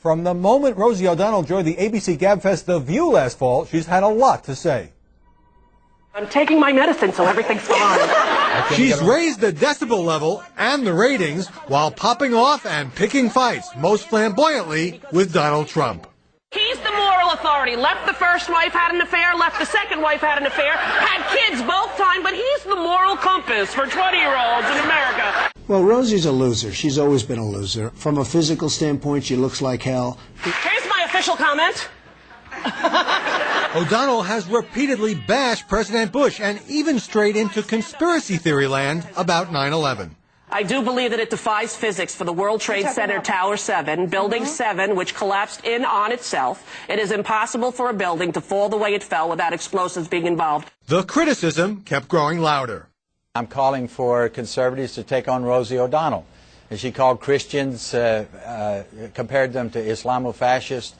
From the moment Rosie O'Donnell joined the ABC Gabfest The View last fall, she's had a lot to say. I'm taking my medicine, so everything's fine. She's raised the decibel level and the ratings while popping off and picking fights, most flamboyantly with Donald Trump. He's the moral authority. Left the first wife, had an affair. Left the second wife, had an affair. Had kids both times, but he's the moral compass for 20-year-olds in America. Well, Rosie's a loser. She's always been a loser. From a physical standpoint, she looks like hell. Here's my official comment. O'Donnell has repeatedly bashed President Bush and even strayed into conspiracy theory land about 9/11. I do believe that it defies physics for the World Trade Center Tower 7, Building 7, which collapsed in on itself. It is impossible for a building to fall the way it fell without explosives being involved. The criticism kept growing louder. I'm calling for conservatives to take on Rosie O'Donnell. And she called Christians, compared them to Islamofascists.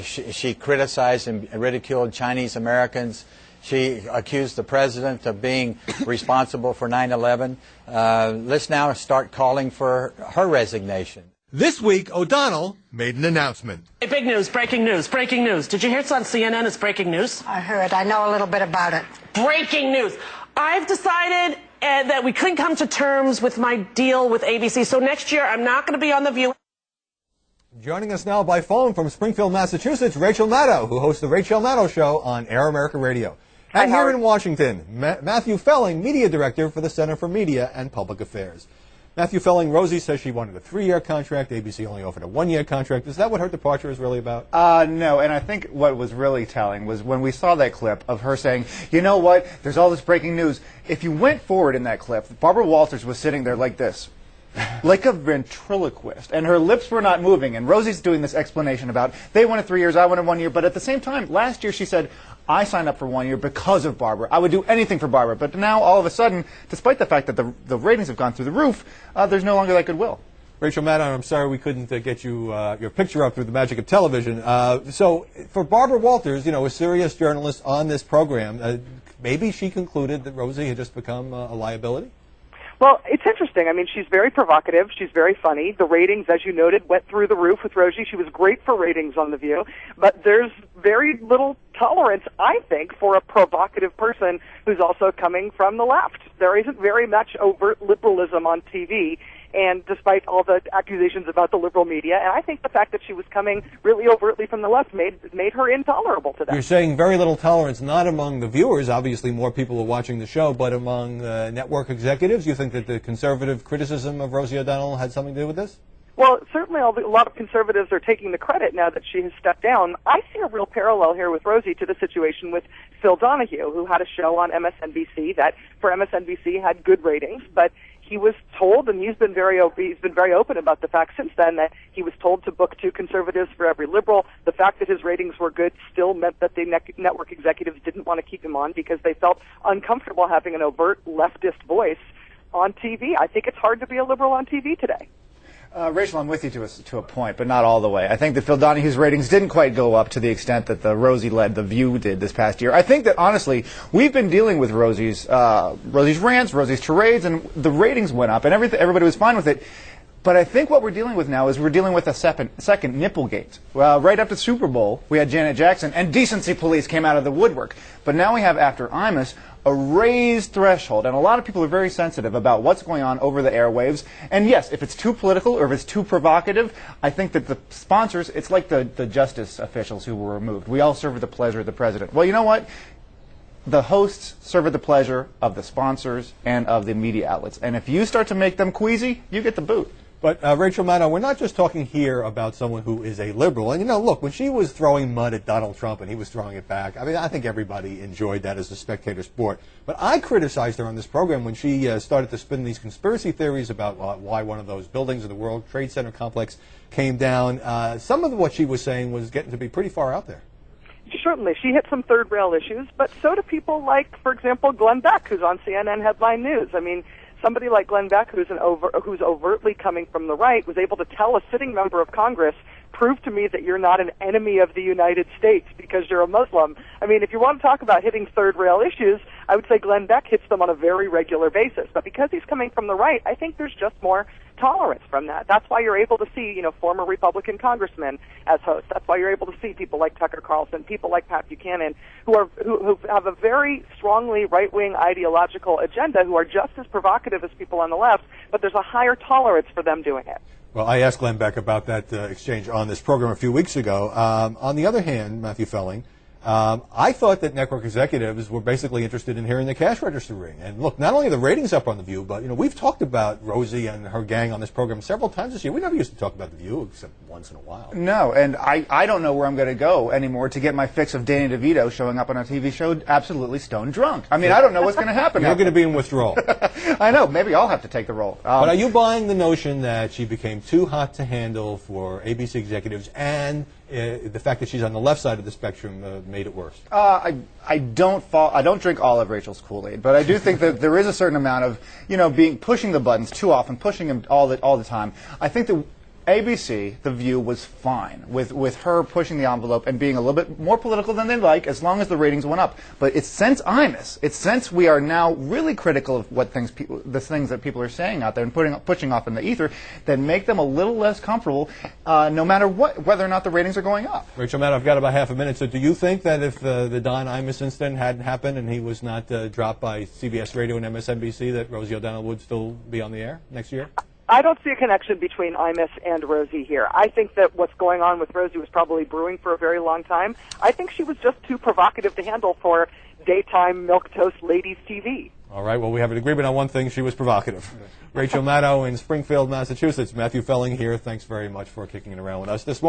She criticized and ridiculed Chinese Americans. She accused the president of being responsible for 9/11. Let's now start calling for her resignation. This week, O'Donnell made an announcement. Hey, big news, breaking news, breaking news. Did you hear it's on CNN? It's breaking news. I heard. I know a little bit about it. Breaking news. I've decided that we couldn't come to terms with my deal with ABC, so next year I'm not going to be on The View. Joining us now by phone from Springfield, Massachusetts, Rachel Maddow, who hosts the Rachel Maddow Show on Air America Radio. And here in Washington, Matthew Felling, Media Director for the Center for Media and Public Affairs. Matthew Felling, Rosie says she wanted a 3-year contract. ABC only offered a 1-year contract. Is that what her departure is really about? No, and I think what was really telling was when we saw that clip of her saying, you know what, there's all this breaking news. If you went forward in that clip, Barbara Walters was sitting there like this. Like a ventriloquist, and her lips were not moving, and Rosie's doing this explanation about they wanted 3 years, I wanted 1 year, but at the same time, last year she said, I signed up for 1 year because of Barbara. I would do anything for Barbara, but now all of a sudden, despite the fact that the ratings have gone through the roof, there's no longer that goodwill. Rachel Maddow, I'm sorry we couldn't get you your picture up through the magic of television. So for Barbara Walters, you know, a serious journalist on this program, maybe she concluded that Rosie had just become a liability? Well, it's interesting. I mean, she's very provocative. She's very funny. The ratings, as you noted, went through the roof with Rosie. She was great for ratings on The View. But there's very little tolerance, I think, for a provocative person who's also coming from the left. There isn't very much overt liberalism on TV. And despite all the accusations about the liberal media, and I think the fact that she was coming really overtly from the left made her intolerable to them. You're saying very little tolerance, not among the viewers, obviously more people are watching the show, but among network executives. You think that the conservative criticism of Rosie O'Donnell had something to do with this? Well, certainly a lot of conservatives are taking the credit now that she has stepped down. I see a real parallel here with Rosie to the situation with Phil Donahue, who had a show on MSNBC that, for MSNBC, had good ratings, but he was told, and he's been very open about the fact since then, that he was told to book 2 conservatives for every liberal. The fact that his ratings were good still meant that the network executives didn't want to keep him on because they felt uncomfortable having an overt leftist voice on TV. I think it's hard to be a liberal on TV today. Rachel, I'm with you to a point, but not all the way. I think that Phil Donahue's ratings didn't quite go up to the extent that the Rosie-led The View did this past year. I think that, honestly, we've been dealing with Rosie's rants, Rosie's tirades, and the ratings went up, and everybody was fine with it. But I think what we're dealing with now is we're dealing with a second Nipplegate. Well, right after the Super Bowl, we had Janet Jackson, and decency police came out of the woodwork. But now we have, after Imus, a raised threshold, and a lot of people are very sensitive about what's going on over the airwaves. And yes, if it's too political or if it's too provocative, I think that the sponsors, it's like the justice officials who were removed. We all serve at the pleasure of the president. Well, you know what? The hosts serve at the pleasure of the sponsors and of the media outlets. And if you start to make them queasy, you get the boot. But, Rachel Maddow, we're not just talking here about someone who is a liberal. And, you know, look, when she was throwing mud at Donald Trump and he was throwing it back, I mean, I think everybody enjoyed that as a spectator sport. But I criticized her on this program when she started to spin these conspiracy theories about why one of those buildings in the World Trade Center complex came down. Some of what she was saying was getting to be pretty far out there. Certainly. She hit some third rail issues, but so do people like, for example, Glenn Beck, who's on CNN Headline News. I mean, somebody like Glenn Beck, who's overtly coming from the right, was able to tell a sitting member of Congress, prove to me that you're not an enemy of the United States because you're a Muslim. I mean, if you want to talk about hitting third rail issues, I would say Glenn Beck hits them on a very regular basis. But because he's coming from the right, I think there's just more tolerance from that. That's why you're able to see, former Republican congressmen as hosts. That's why you're able to see people like Tucker Carlson, people like Pat Buchanan, who have a very strongly right-wing ideological agenda, who are just as provocative as people on the left, but there's a higher tolerance for them doing it. Well, I asked Glenn Beck about that exchange on this program a few weeks ago. On the other hand, Matthew Felling, I thought that network executives were basically interested in hearing the cash register ring. And look, not only are the ratings up on The View, but we've talked about Rosie and her gang on this program several times this year. We never used to talk about The View except once in a while. No, and I don't know where I'm going to go anymore to get my fix of Danny DeVito showing up on a TV show absolutely stone drunk. I mean, I don't know what's going to happen. You're going to be in withdrawal. I know. Maybe I'll have to take the role. But are you buying the notion that she became too hot to handle for ABC executives, and the fact that she's on the left side of the spectrum made it worse? I don't drink all of Rachel's Kool-Aid, but I do think that there is a certain amount of pushing the buttons too often, pushing them all the time. I think that ABC, The View, was fine with her pushing the envelope and being a little bit more political than they'd like, as long as the ratings went up. But it's since Imus, it's since we are now really critical of the things that people are saying out there and pushing off in the ether, that make them a little less comfortable, no matter whether or not the ratings are going up. Rachel Maddow, I've got about half a minute. So do you think that if the Don Imus incident hadn't happened and he was not dropped by CBS Radio and MSNBC, that Rosie O'Donnell would still be on the air next year? I don't see a connection between Imus and Rosie here. I think that what's going on with Rosie was probably brewing for a very long time. I think she was just too provocative to handle for daytime milquetoast ladies TV. All right, well, we have an agreement on one thing. She was provocative. Rachel Maddow in Springfield, Massachusetts. Matthew Felling here. Thanks very much for kicking it around with us this morning.